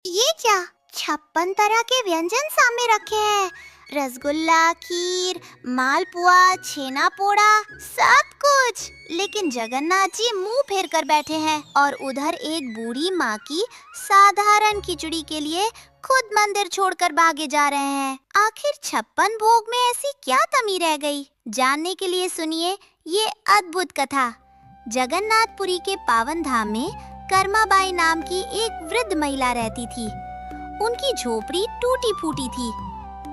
ये क्या 56 तरह के व्यंजन सामने रखे हैं। रसगुल्ला, खीर, मालपुआ, छेना पोड़ा, सब कुछ। लेकिन जगन्नाथ जी मुंह फेर कर बैठे हैं और उधर एक बूढ़ी माँ की साधारण खिचड़ी के लिए खुद मंदिर छोड़कर भागे जा रहे हैं। आखिर 56 भोग में ऐसी क्या कमी रह गई? जानने के लिए सुनिए ये अद्भुत कथा। जगन्नाथपुरी के पावन धाम में कर्माबाई नाम की एक वृद्ध महिला रहती थी। उनकी झोपड़ी टूटी फूटी थी,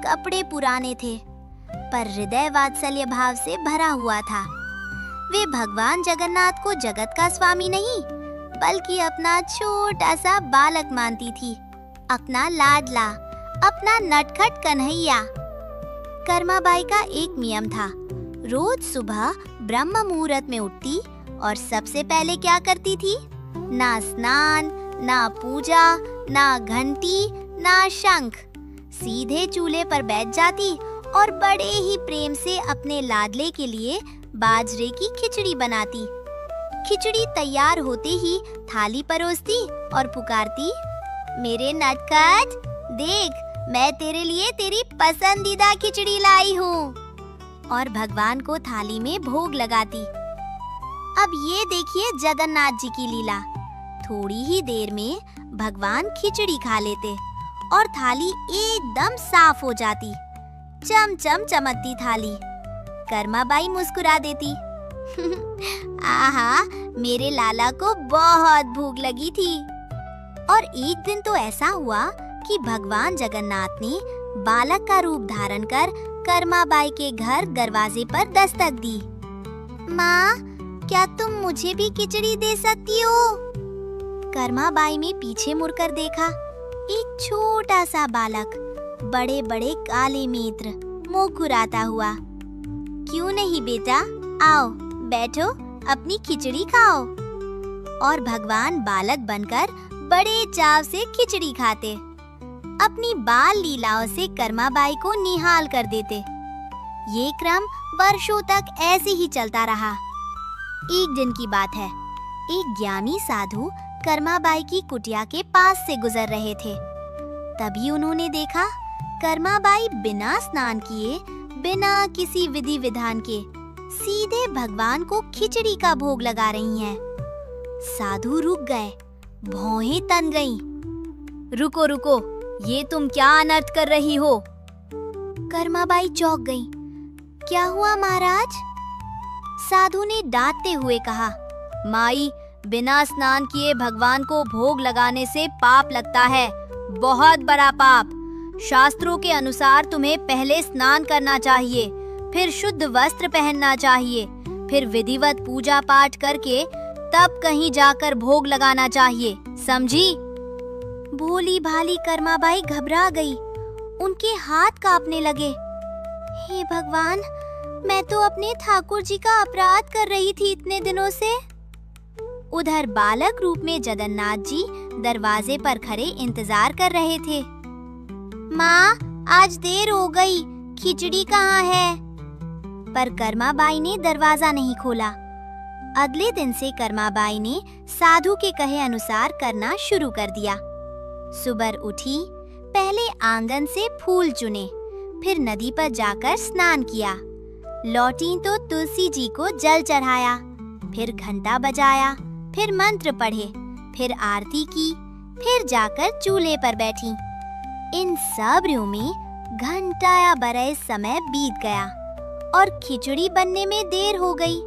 कपड़े पुराने थे, पर हृदय वात्सल्य भाव से भरा हुआ था। वे भगवान जगन्नाथ को जगत का स्वामी नहीं, बल्कि अपना छोटा सा बालक मानती थी, अपना लाडला, अपना नटखट कन्हैया। कर्माबाई का एक नियम था। रोज सुबह ब्रह्म मुहूर्त में उठती और सबसे पहले क्या करती थी? ना स्नान, ना पूजा, ना घंटी, ना शंख। सीधे चूल्हे पर बैठ जाती और बड़े ही प्रेम से अपने लाडले के लिए बाजरे की खिचड़ी बनाती। खिचड़ी तैयार होते ही थाली परोसती और पुकारती, मेरे नटखट, देख मैं तेरे लिए तेरी पसंदीदा खिचड़ी लाई हूँ। और भगवान को थाली में भोग लगाती। अब ये देखिए जगन्नाथ जी की लीला। थोड़ी ही देर में भगवान खिचड़ी खा लेते और थाली एकदम साफ हो जाती। चमचम चमकती थाली। कर्माबाई मुस्कुरा देती। आहा, मेरे लाला को बहुत भूख लगी थी। और एक दिन तो ऐसा हुआ कि भगवान जगन्नाथ ने बालक का रूप धारण कर कर्माबाई के घर दरवाजे पर दस्तक दी। माँ, क्या तुम मुझे भी खिचड़ी दे सकती हो? कर्माबाई ने पीछे मुड़कर देखा। एक छोटा सा बालक, बड़े बड़े काले नेत्र, मुस्कुराता हुआ। क्यों नहीं बेटा, आओ बैठो, अपनी खिचड़ी खाओ। और भगवान बालक बनकर बड़े चाव से खिचड़ी खाते। अपनी बाल लीलाओं से कर्माबाई को निहाल कर देते। ये क्रम वर्षों तक ऐसे ही चलता रहा। एक दिन की बात है, एक ज्ञानी साधु कर्माबाई की कुटिया के पास से गुजर रहे थे। तभी उन्होंने देखा कर्माबाई बिना स्नान किए, बिना किसी विधि विधान के सीधे भगवान को खिचड़ी का भोग लगा रही हैं। साधु रुक गए, भौहें तन गईं। रुको रुको, ये तुम क्या अनर्थ कर रही हो? कर्माबाई चौंक गईं। क्या हुआ महाराज? साधु ने डांटते हुए कहा, माई, बिना स्नान किए भगवान को भोग लगाने से पाप लगता है, बहुत बड़ा पाप। शास्त्रों के अनुसार तुम्हें पहले स्नान करना चाहिए, फिर शुद्ध वस्त्र पहनना चाहिए, फिर विधिवत पूजा पाठ करके तब कहीं जाकर भोग लगाना चाहिए, समझी? भोली भाली कर्माबाई घबरा गई। उनके हाथ कांपने लगे। हे भगवान, मैं तो अपने ठाकुर जी का अपराध कर रही थी इतने दिनों से। उधर बालक रूप में जगन्नाथ जी दरवाजे पर खड़े इंतजार कर रहे थे। माँ, आज देर हो गई, खिचड़ी कहाँ है? पर कर्माबाई ने दरवाजा नहीं खोला। अगले दिन से कर्माबाई ने साधु के कहे अनुसार करना शुरू कर दिया। सुबह उठी, पहले आंगन से फूल चुने, फिर नदी पर जाकर स्नान किया। लौटी तो तुलसी जी को जल चढ़ाया, फिर घंटा बजाया, फिर मंत्र पढ़े, फिर आरती की, फिर जाकर चूल्हे पर बैठी। इन सब में घंटा बरस समय बीत गया और खिचड़ी बनने में देर हो गई।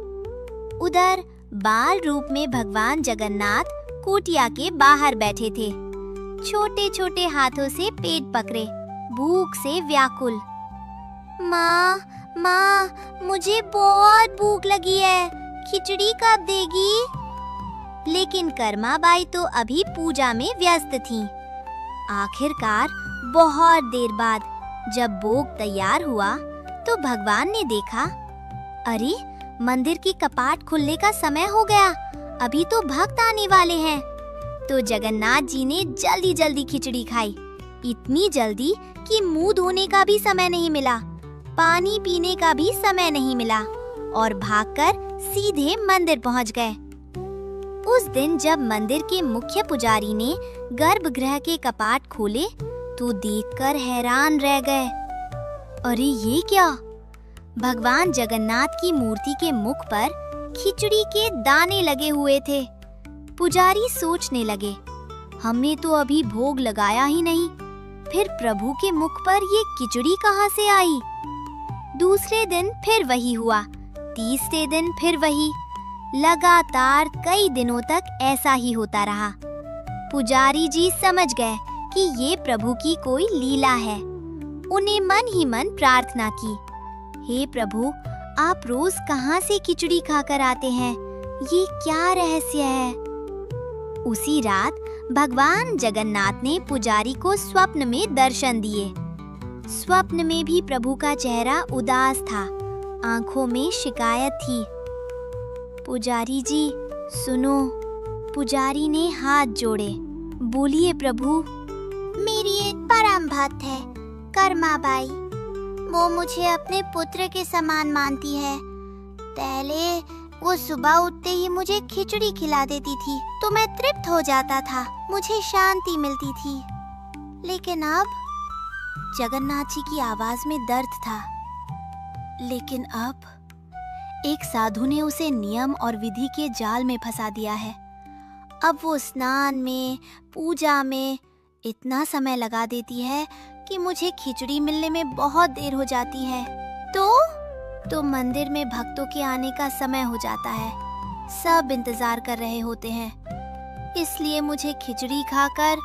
उधर बाल रूप में भगवान जगन्नाथ कुटिया के बाहर बैठे थे, छोटे छोटे हाथों से पेट पकड़े, भूख से व्याकुल। माँ, माँ, मुझे बहुत भूख लगी है, खिचड़ी कब देगी? लेकिन कर्माबाई तो अभी पूजा में व्यस्त थीं। आखिरकार बहुत देर बाद जब भोग तैयार हुआ तो भगवान ने देखा, अरे मंदिर की कपाट खुलने का समय हो गया, अभी तो भक्त आने वाले हैं। तो जगन्नाथ जी ने जल्दी जल्दी खिचड़ी खाई, इतनी जल्दी कि मुंह धोने का भी समय नहीं मिला, पानी पीने का भी समय नहीं मिला और भागकर सीधे मंदिर पहुंच गए। उस दिन जब मंदिर के मुख्य पुजारी ने गर्भगृह के कपाट खोले तो देखकर हैरान रह गए। अरे ये क्या? भगवान जगन्नाथ की मूर्ति के मुख पर खिचड़ी के दाने लगे हुए थे। पुजारी सोचने लगे, हमने तो अभी भोग लगाया ही नहीं, फिर प्रभु के मुख पर ये खिचड़ी कहाँ से आई? दूसरे दिन फिर वही हुआ, तीसरे दिन फिर वही। लगातार कई दिनों तक ऐसा ही होता रहा। पुजारी जी समझ गए कि ये प्रभु की कोई लीला है। उन्हें मन ही मन प्रार्थना की, हे प्रभु, आप रोज कहाँ से खिचड़ी खाकर आते हैं? ये क्या रहस्य है? उसी रात भगवान जगन्नाथ ने पुजारी को स्वप्न में दर्शन दिए। स्वप्न में भी प्रभु का चेहरा उदास था, आंखों में शिकायत थी। पुजारी जी सुनो। पुजारी ने हाथ जोड़े। बोलिए प्रभु। मेरी एक परम भक्त है, कर्माबाई। वो मुझे अपने पुत्र के समान मानती है। पहले वो सुबह उठते ही मुझे खिचड़ी खिला देती थी तो मैं तृप्त हो जाता था, मुझे शांति मिलती थी। लेकिन अब जगन्नाथ जी की आवाज में दर्द था। लेकिन अब एक साधु ने उसे नियम और विधि के जाल में फंसा दिया है। अब वो स्नान में, पूजा में इतना समय लगा देती है कि मुझे खिचड़ी मिलने में बहुत देर हो जाती है। तो मंदिर में भक्तों के आने का समय हो जाता है। सब इंतजार कर रहे होते हैं, इसलिए मुझे खिचड़ी खाकर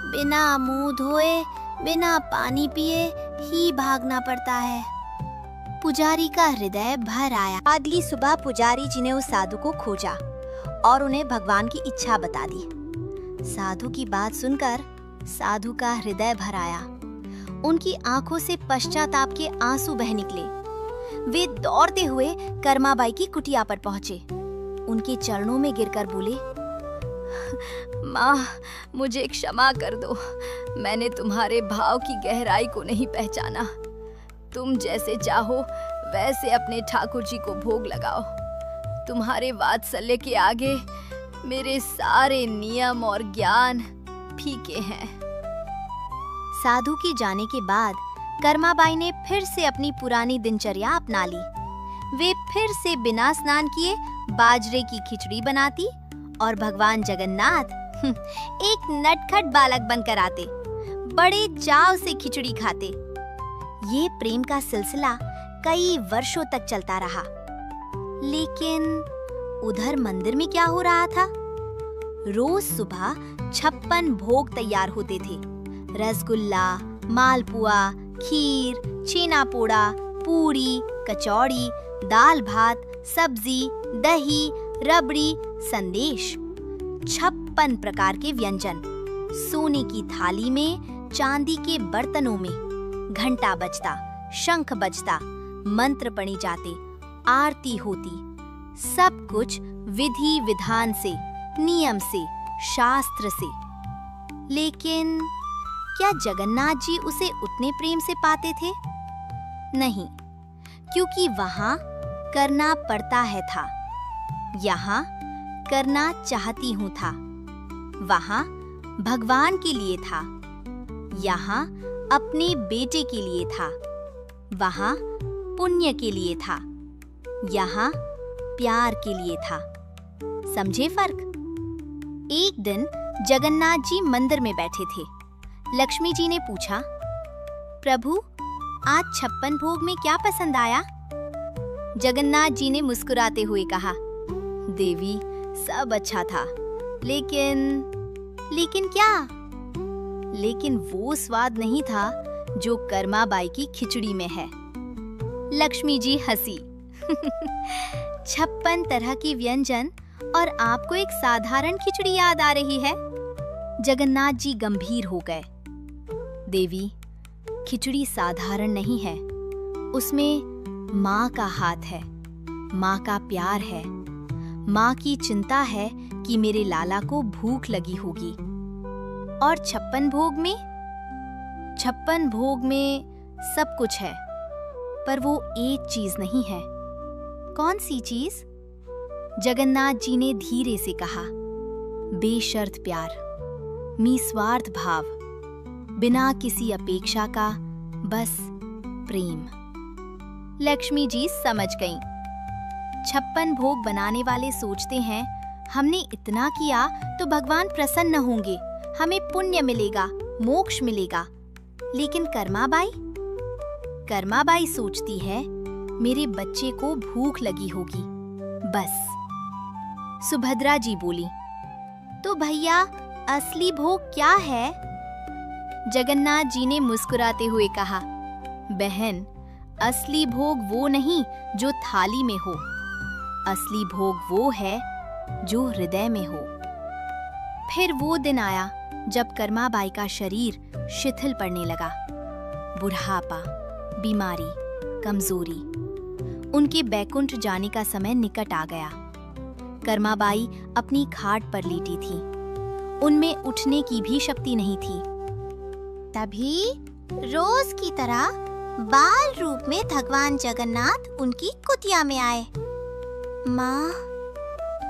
बिना मुंह धोए, बिना पानी पिए ही भागना पड़ता है। पुजारी का हृदय भर आया। अगली सुबह पुजारी जी ने उस साधु को खोजा और उन्हें भगवान की इच्छा बता दी। साधु की बात सुनकर साधु का हृदय भर आया। उनकी आंखों से पश्चाताप के आंसू बह निकले। वे दौड़ते हुए कर्माबाई की कुटिया पर पहुंचे। उनके चरणों में गिरकर बोले, माँ, मुझे क्षमा कर दो। मैंने तुम्हारे भाव की गहराई को नहीं पहचाना। तुम जैसे चाहो वैसे अपने ठाकुर जी को भोग लगाओ। तुम्हारे वात्सल्य के आगे मेरे सारे नियम और ज्ञान फीके हैं। साधु के जाने के बाद कर्माबाई ने फिर से अपनी पुरानी दिनचर्या अपना ली। वे फिर से बिना स्नान किए बाजरे की खिचड़ी बनाती और भगवान जगन्नाथ एक नटखट बालक बनकर आते, बड़े चाव से खिचड़ी खाते। ये प्रेम का सिलसिला कई वर्षों तक चलता रहा। लेकिन उधर मंदिर में क्या हो रहा था? रोज सुबह 56 भोग तैयार होते थे। रसगुल्ला, मालपुआ, खीर, छेना पोड़ा, पूरी, कचौड़ी, दाल भात, सब्जी, दही, रबड़ी, संदेश, 56 प्रकार के व्यंजन। सोने की थाली में, चांदी के बर्तनों में। घंटा बजता, शंख बजता, मंत्र पढ़े जाते, आरती होती। सब कुछ विधि विधान से, नियम से, शास्त्र से। लेकिन क्या जगन्नाथ जी उसे उतने प्रेम से पाते थे? नहीं, क्योंकि वहां करना पड़ता है था, यहाँ करना चाहती हूँ था। वहां भगवान के लिए था, यहाँ अपने बेटे के लिए था। वहां पुण्य के लिए था, यहाँ प्यार के लिए था। समझे फर्क? एक दिन जगन्नाथ जी मंदिर में बैठे थे। लक्ष्मी जी ने पूछा, प्रभु, आज 56 भोग में क्या पसंद आया? जगन्नाथ जी ने मुस्कुराते हुए कहा, देवी, सब अच्छा था, लेकिन क्या? लेकिन वो स्वाद नहीं था जो कर्माबाई की खिचड़ी में है। लक्ष्मी जी हंसी। 56 तरह की व्यंजन और आपको एक साधारण खिचड़ी याद आ रही है? जगन्नाथ जी गंभीर हो गए। देवी, खिचड़ी साधारण नहीं है, उसमें माँ का हाथ है, माँ का प्यार है, माँ की चिंता है कि मेरे लाला को भूख लगी होगी। और 56 भोग में? 56 भोग में सब कुछ है, पर वो एक चीज नहीं है। कौन सी चीज? जगन्नाथ जी ने धीरे से कहा, बेशर्त प्यार, निस्वार्थ भाव, बिना किसी अपेक्षा का बस प्रेम। लक्ष्मी जी समझ गईं। 56 भोग बनाने वाले सोचते हैं हमने इतना किया तो भगवान प्रसन्न होंगे, हमें पुण्य मिलेगा, मोक्ष मिलेगा। लेकिन कर्माबाई सोचती है मेरे बच्चे को भूख लगी होगी, बस। सुभद्रा जी बोली, तो भैया असली भोग क्या है? जगन्नाथ जी ने मुस्कुराते हुए कहा, बहन, असली भोग वो नहीं जो थाली में हो, असली भोग वो है जो हृदय में हो। फिर वो दिन आया जब कर्माबाई का शरीर शिथिल पड़ने लगा। बुढ़ापा, बीमारी, कमजोरी, उनके बैकुंठ जाने का समय निकट आ गया। कर्माबाई अपनी खाट पर लेटी थी, उनमें उठने की भी शक्ति नहीं थी। तभी रोज की तरह बाल रूप में भगवान जगन्नाथ उनकी कुटिया में आए। माँ,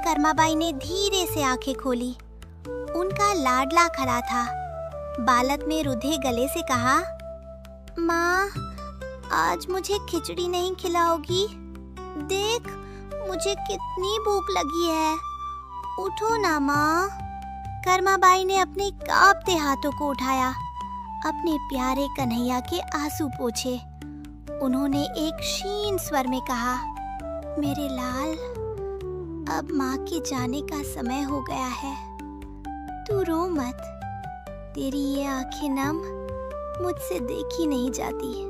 कर्माबाई ने धीरे से आंखें खोली। उनका लाडला खड़ा था। बालक ने रुधे गले से कहा, माँ, आज मुझे खिचड़ी नहीं खिलाओगी? देख, मुझे कितनी भूख लगी है। उठो ना माँ। कर्माबाई ने अपने कांपते हाथों को उठाया, अपने प्यारे कन्हैया के आंसू पोंछे। उन्होंने एक क्षीण स्वर में कहा, मेरे लाल, अब माँ के जाने का समय हो गया है। तू रो मत, तेरी ये आंखें नम, मुझसे देखी नहीं जाती।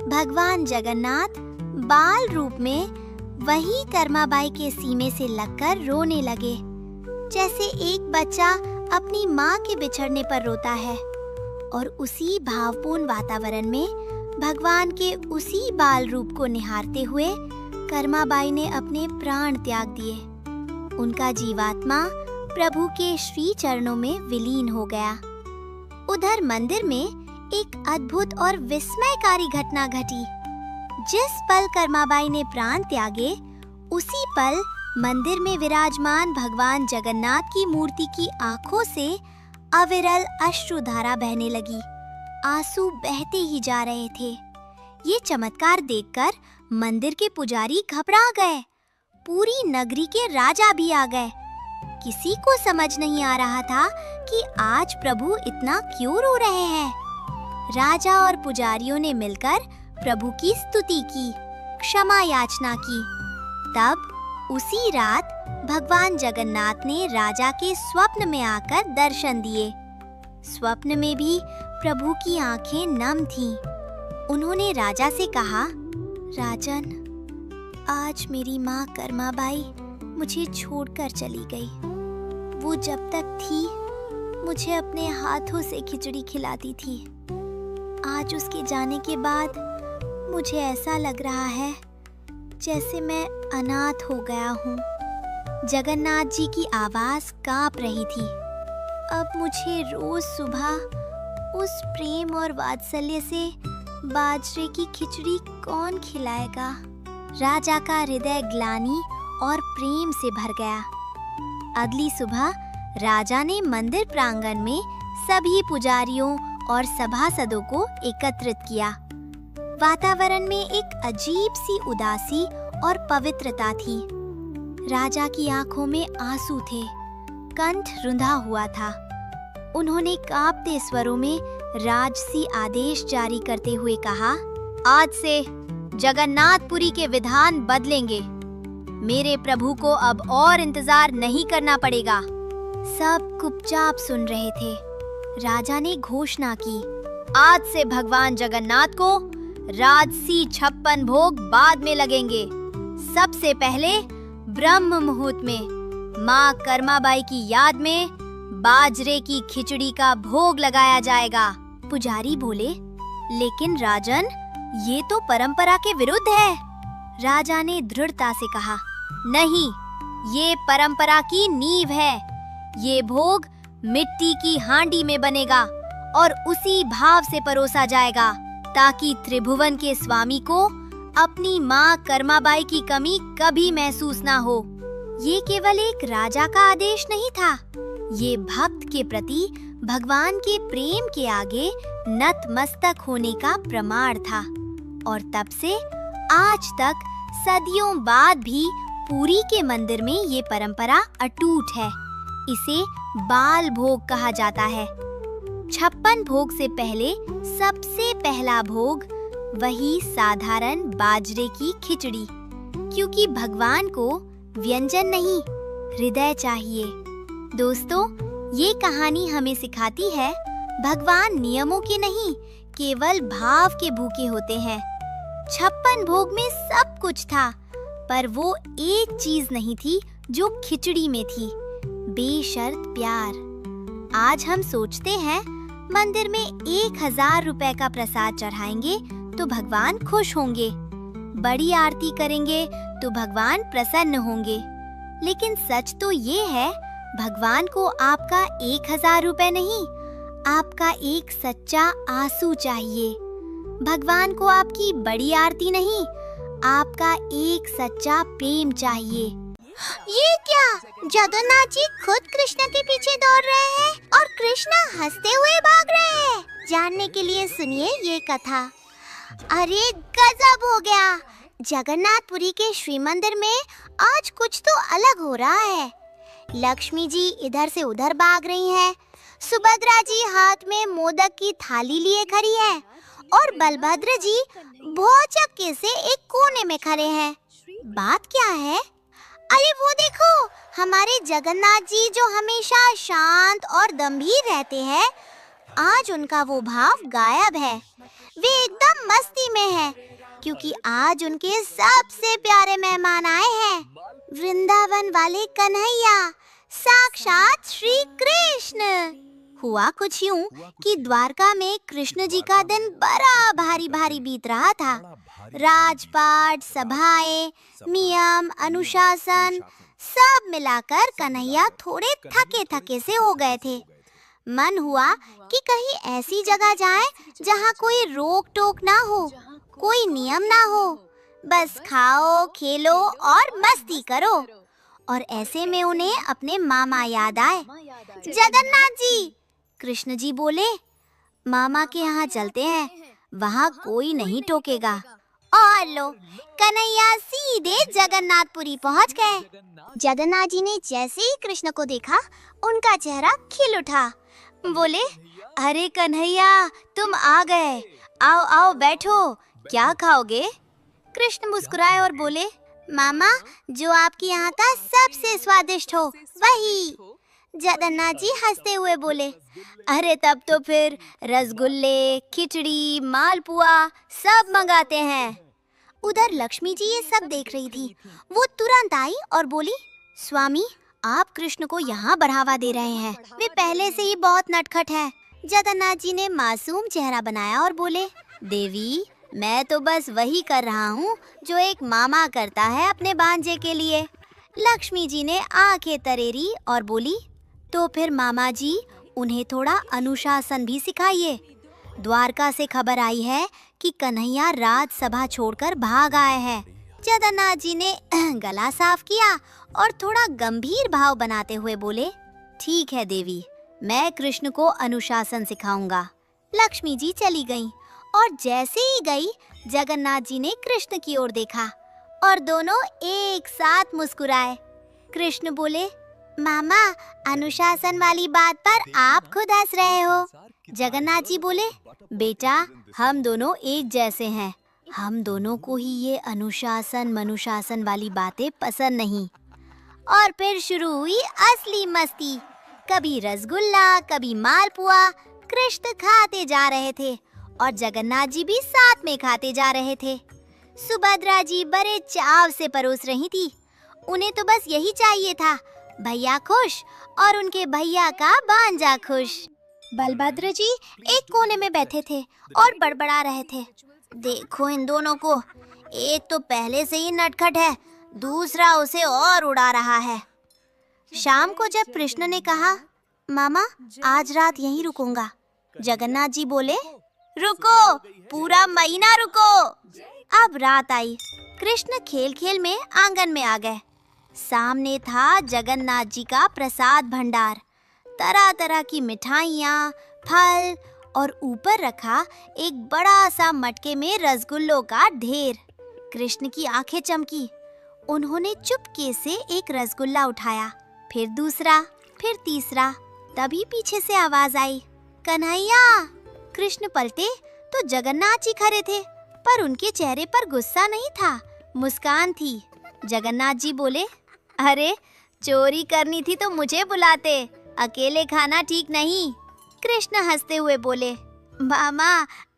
भगवान जगन्नाथ बाल रूप में वही कर्माबाई के सीने से लगकर रोने लगे, जैसे एक बच्चा अपनी माँ के बिछड़ने पर रोता है। और उसी भावपूर्ण वातावरण में भगवान के उसी बाल रूप को निहारते हुए कर्माबाई ने अपने प्राण त्याग दिए। उनका जीवात्मा प्रभु के श्री चरणों में विलीन हो गया। उधर मंदिर में एक अद्भुत और विस्मयकारी घटना घटी। जिस पल कर्माबाई ने प्राण त्यागे, उसी पल मंदिर में विराजमान भगवान जगन्नाथ की मूर्ति की आंखों से अविरल अश्रुधारा बहने लगी। आंसू बहते ही जा रहे थे। ये चमत्कार देखकर मंदिर के पुजारी घबरा गए। पूरी नगरी के राजा भी आ गए। किसी को समझ नहीं आ रहा था कि आज प्रभु इतना क्यों रो रहे हैं। राजा और पुजारियों ने मिलकर प्रभु की स्तुति की, क्षमा याचना की। तब उसी रात भगवान जगन्नाथ ने राजा के स्वप्न में आकर दर्शन दिए। स्वप्न में भी प्रभु की आंखें नम थीं। उन्होंने राजा से कहा, राजन, आज मेरी माँ कर्माबाई मुझे छोड़कर चली गई। वो जब तक थी मुझे अपने हाथों से खिचड़ी खिलाती थी। आज उसके जाने के बाद मुझे ऐसा लग रहा है जैसे मैं अनाथ हो गया हूँ। जगन्नाथ जी की आवाज कांप रही थी। अब मुझे रोज सुबह उस प्रेम और वात्सल्य से बाजरे की खिचड़ी कौन खिलाएगा? राजा का हृदय ग्लानि और प्रेम से भर गया। अगली सुबह राजा ने मंदिर प्रांगण में सभी पुजारियों और सभासदों को एकत्रित किया। वातावरण में एक अजीब सी उदासी और पवित्रता थी। राजा की आंखों में आंसू थे, कंठ रुंधा हुआ था। उन्होंने कांपते स्वरों में राजसी आदेश जारी करते हुए कहा, आज से जगन्नाथपुरी के विधान बदलेंगे। मेरे प्रभु को अब और इंतजार नहीं करना पड़ेगा। सब चुपचाप सुन रहे थे। राजा ने घोषणा की, आज से भगवान जगन्नाथ को राजसी 56 भोग बाद में लगेंगे। सबसे पहले ब्रह्म मुहूर्त में माँ कर्माबाई की याद में बाजरे की खिचड़ी का भोग लगाया जाएगा। पुजारी बोले, लेकिन राजन, ये तो परंपरा के विरुद्ध है। राजा ने दृढ़ता से कहा, नहीं, ये परंपरा की नींव है। ये भोग मिट्टी की हांडी में बनेगा और उसी भाव से परोसा जाएगा ताकि त्रिभुवन के स्वामी को अपनी माँ कर्माबाई की कमी कभी महसूस ना हो। ये केवल एक राजा का आदेश नहीं था, ये भक्त के प्रति भगवान के प्रेम के आगे नतमस्तक होने का प्रमाण था और तब से आज तक सदियों बाद भी पुरी के मंदिर में ये परंपरा अटूट है। इसे बाल भोग कहा जाता है। 56 भोग से पहले सबसे पहला भोग वही साधारण बाजरे की खिचड़ी, क्योंकि भगवान को व्यंजन नहीं, हृदय चाहिए। दोस्तों, ये कहानी हमें सिखाती है भगवान नियमों के नहीं, केवल भाव के भूखे होते हैं। 56 भोग में सब कुछ था, पर वो एक चीज नहीं थी जो खिचड़ी में थी, बेशर्त प्यार। आज हम सोचते हैं मंदिर में 1000 रुपए का प्रसाद चढ़ाएंगे तो भगवान खुश होंगे, बड़ी आरती करेंगे तो भगवान प्रसन्न होंगे। लेकिन सच तो ये है, भगवान को आपका 1000 रुपए नहीं, आपका एक सच्चा आंसू चाहिए। भगवान को आपकी बड़ी आरती नहीं, आपका एक सच्चा प्रेम चाहिए। ये क्या? जगन्नाथ जी खुद कृष्ण के पीछे दौड़ रहे हैं और कृष्ण हंसते हुए भाग रहे हैं। जानने के लिए सुनिए ये कथा। अरे गजब हो गया! जगन्नाथपुरी के श्री मंदिर में आज कुछ तो अलग हो रहा है। लक्ष्मी जी इधर से उधर भाग रही हैं, सुभद्रा जी हाथ में मोदक की थाली लिए खड़ी है और बलभद्र जी भौचक्के से एक कोने में खड़े हैं। बात क्या है? अरे वो देखो, हमारे जगन्नाथ जी जो हमेशा शांत और गंभीर रहते हैं, आज उनका वो भाव गायब है। वे एकदम मस्ती में हैं, क्योंकि आज उनके सबसे प्यारे मेहमान आए हैं, वृंदावन वाले कन्हैया, साक्षात श्री कृष्ण। हुआ कुछ यूं कि द्वारका में कृष्ण जी का दिन बड़ा भारी भारी बीत रहा था। राजपाट, सभाएं, नियम, अनुशासन सब मिलाकर कन्हैया थोड़े थके थके से हो गए थे। मन हुआ कि कहीं ऐसी जगह जाएं जहां कोई रोक टोक ना हो, कोई नियम ना हो, बस खाओ, खेलो और मस्ती करो। और ऐसे में उन्हें अपने मामा याद आए। जगन्नाथ जी! कृष्ण जी बोले, मामा के यहाँ चलते हैं, वहाँ कोई नहीं टोकेगा। और लो, कन्हैया सीधे जगन्नाथपुरी पहुँच गए। जगन्नाथ जी ने जैसे ही कृष्ण को देखा, उनका चेहरा खिल उठा। बोले, अरे कन्हैया, तुम आ गए, आओ आओ बैठो, क्या खाओगे? कृष्ण मुस्कुराए और बोले, मामा, जो आपके यहाँ का सबसे स्वादिष्ट हो वही। जगन्नाथ जी हंसते हुए बोले, अरे तब तो फिर रसगुल्ले, खिचड़ी, मालपुआ सब मंगाते हैं। उधर लक्ष्मी जी ये सब देख रही थी। वो तुरंत आई और बोली, स्वामी, आप कृष्ण को यहाँ बढ़ावा दे रहे हैं, वे पहले से ही बहुत नटखट है। जगन्नाथ जी ने मासूम चेहरा बनाया और बोले, देवी, मैं तो बस वही कर रहा हूँ जो एक मामा करता है अपने भांजे के लिए। लक्ष्मी जी ने आंखें तरेरी और बोली, तो फिर मामा जी, उन्हें थोड़ा अनुशासन भी सिखाइए। द्वारका से खबर आई है कि कन्हैया राज सभा छोड़कर भाग आए हैं। जगन्नाथ जी ने गला साफ किया और थोड़ा गंभीर भाव बनाते हुए बोले, ठीक है देवी, मैं कृष्ण को अनुशासन सिखाऊंगा। लक्ष्मी जी चली गईं और जैसे ही गई, जगन्नाथ जी ने कृष्ण की ओर देखा और दोनों एक साथ मुस्कुराए। कृष्ण बोले, मामा, अनुशासन वाली बात पर आप खुद हंस रहे हो। जगन्नाथ जी बोले, बेटा, हम दोनों एक जैसे हैं, हम दोनों को ही ये अनुशासन मनुशासन वाली बातें पसंद नहीं। और फिर शुरू हुई असली मस्ती। कभी रसगुल्ला, कभी मालपुआ, कृष्ण खाते जा रहे थे और जगन्नाथ जी भी साथ में खाते जा रहे थे। सुभद्रा जी बड़े चाव से परोस रही थी। उन्हें तो बस यही चाहिए था, भैया खुश और उनके भैया का भांजा खुश। बलभद्र जी एक कोने में बैठे थे और बड़बड़ा रहे थे, देखो इन दोनों को, एक तो पहले से ही नटखट है, दूसरा उसे और उड़ा रहा है। शाम को जब कृष्ण ने कहा, मामा, आज रात यहीं रुकूंगा, जगन्नाथ जी बोले, रुको, पूरा महीना रुको। अब रात आई। कृष्ण खेल खेल में आंगन में आ गए। सामने था जगन्नाथ जी का प्रसाद भंडार। तरह तरह की मिठाइयाँ, फल और ऊपर रखा एक बड़ा सा मटके में रसगुल्लों का ढेर। कृष्ण की आंखें चमकी। उन्होंने चुपके से एक रसगुल्ला उठाया, फिर दूसरा, फिर तीसरा। तभी पीछे से आवाज आई, कन्हैया। कृष्ण पलटे तो जगन्नाथ जी खड़े थे, पर उनके चेहरे पर गुस्सा नहीं था, मुस्कान थी। जगन्नाथ जी बोले, अरे चोरी करनी थी तो मुझे बुलाते, अकेले खाना ठीक नहीं। कृष्ण हंसते हुए बोले, मामा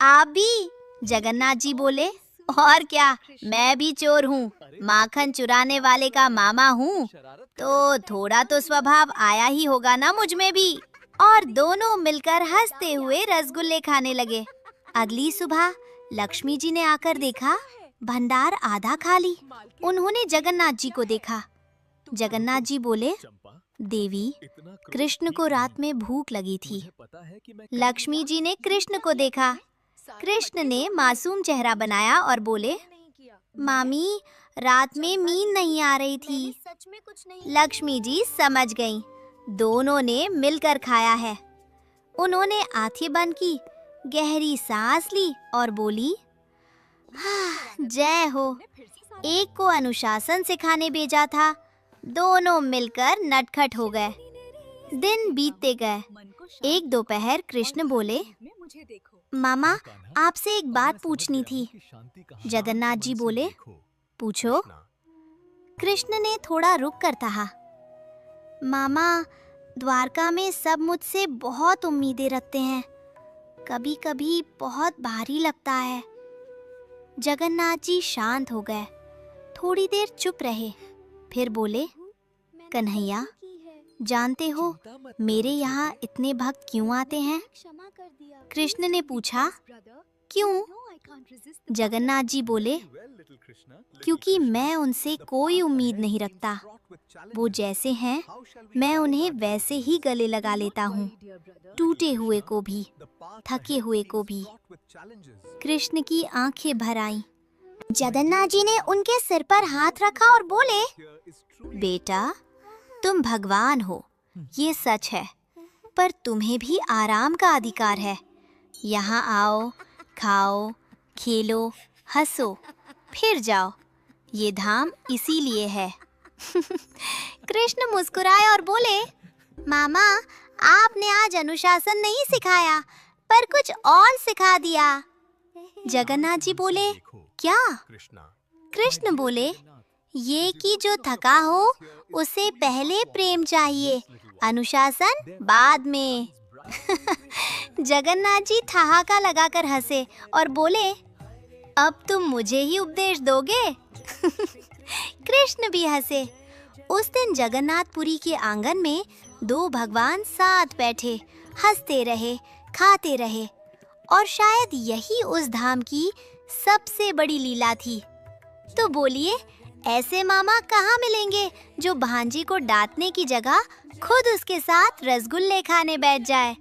आप भी? जगन्नाथ जी बोले, और क्या, मैं भी चोर हूँ, माखन चुराने वाले का मामा हूँ, तो थोड़ा तो स्वभाव आया ही होगा ना मुझ में भी। और दोनों मिलकर हंसते हुए रसगुल्ले खाने लगे। अगली सुबह लक्ष्मी जी ने आकर देखा, भंडार आधा खाली। उन्होंने जगन्नाथ जी को देखा। जगन्नाथ जी बोले, देवी, कृष्ण को रात में भूख लगी थी। लक्ष्मी जी ने कृष्ण को देखा। कृष्ण ने मासूम चेहरा बनाया और बोले, मामी, रात में नींद नहीं आ रही थी। लक्ष्मी जी समझ गईं, दोनों ने मिलकर खाया है। उन्होंने आंखें बंद की, गहरी सांस ली और बोली, जय हो। एक को अनुशासन सिखाने भेजा था, दोनों मिलकर नटखट हो गए। दिन बीतते गए। एक दोपहर कृष्ण बोले, मामा, आपसे एक बात पूछनी थी। जगन्नाथ जी बोले, पूछो। कृष्ण ने थोड़ा रुक कर कहा, मामा, द्वारका में सब मुझसे बहुत उम्मीदें रखते हैं, कभी कभी बहुत भारी लगता है। जगन्नाथ जी शांत हो गए, थोड़ी देर चुप रहे, फिर बोले, कन्हैया, जानते हो मेरे यहाँ इतने भक्त क्यों आते हैं? कृष्ण ने पूछा, क्यों? जगन्नाथ जी बोले, क्योंकि मैं उनसे कोई उम्मीद नहीं रखता। वो जैसे हैं, मैं उन्हें वैसे ही गले लगा लेता हूँ, टूटे हुए को भी, थके हुए को भी। कृष्ण की आंखें भर आईं। जगन्नाथ जी ने उनके सिर पर हाथ रखा और बोले, बेटा, तुम भगवान हो, ये सच है, पर तुम्हें भी आराम का अधिकार है। यहाँ आओ, खाओ, खेलो, हंसो, फिर जाओ। ये धाम इसीलिए है। कृष्ण मुस्कुराए और बोले, मामा, आपने आज अनुशासन नहीं सिखाया, पर कुछ और सिखा दिया। जगन्नाथ जी बोले, क्या? कृष्ण बोले, ये कि जो थका हो उसे पहले प्रेम चाहिए, अनुशासन बाद में। जगन्नाथ जी ठहाका लगाकर हंसे और बोले, अब तुम मुझे ही उपदेश दोगे? कृष्ण भी हंसे। उस दिन जगन्नाथपुरी के आंगन में दो भगवान साथ बैठे, हंसते रहे, खाते रहे, और शायद यही उस धाम की सबसे बड़ी लीला थी। तो बोलिए, ऐसे मामा कहाँ मिलेंगे जो भांजी को डांटने की जगह खुद उसके साथ रसगुल्ले खाने बैठ जाए।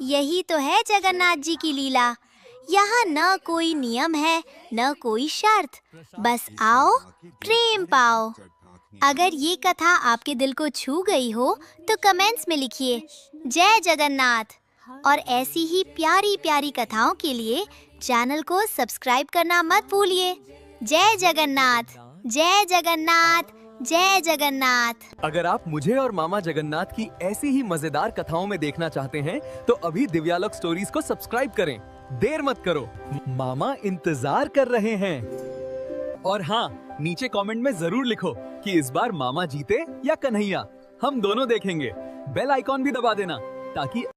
यही तो है जगन्नाथ जी की लीला। यहाँ न कोई नियम है, न कोई शर्त, बस आओ, प्रेम पाओ। अगर ये कथा आपके दिल को छू गई हो तो कमेंट्स में लिखिए, जय जगन्नाथ। और ऐसी ही प्यारी प्यारी कथाओं के लिए चैनल को सब्सक्राइब करना मत भूलिए। जय जगन्नाथ, जय जगन्नाथ, जय जगन्नाथ। अगर आप मुझे और मामा जगन्नाथ की ऐसी ही मजेदार कथाओं में देखना चाहते हैं तो अभी दिव्यालोक स्टोरीज को सब्सक्राइब करें। देर मत करो, मामा इंतजार कर रहे हैं। और हाँ, नीचे कमेंट में जरूर लिखो कि इस बार मामा जीते या कन्हैया। हम दोनों देखेंगे। बेल आइकॉन भी दबा देना ताकि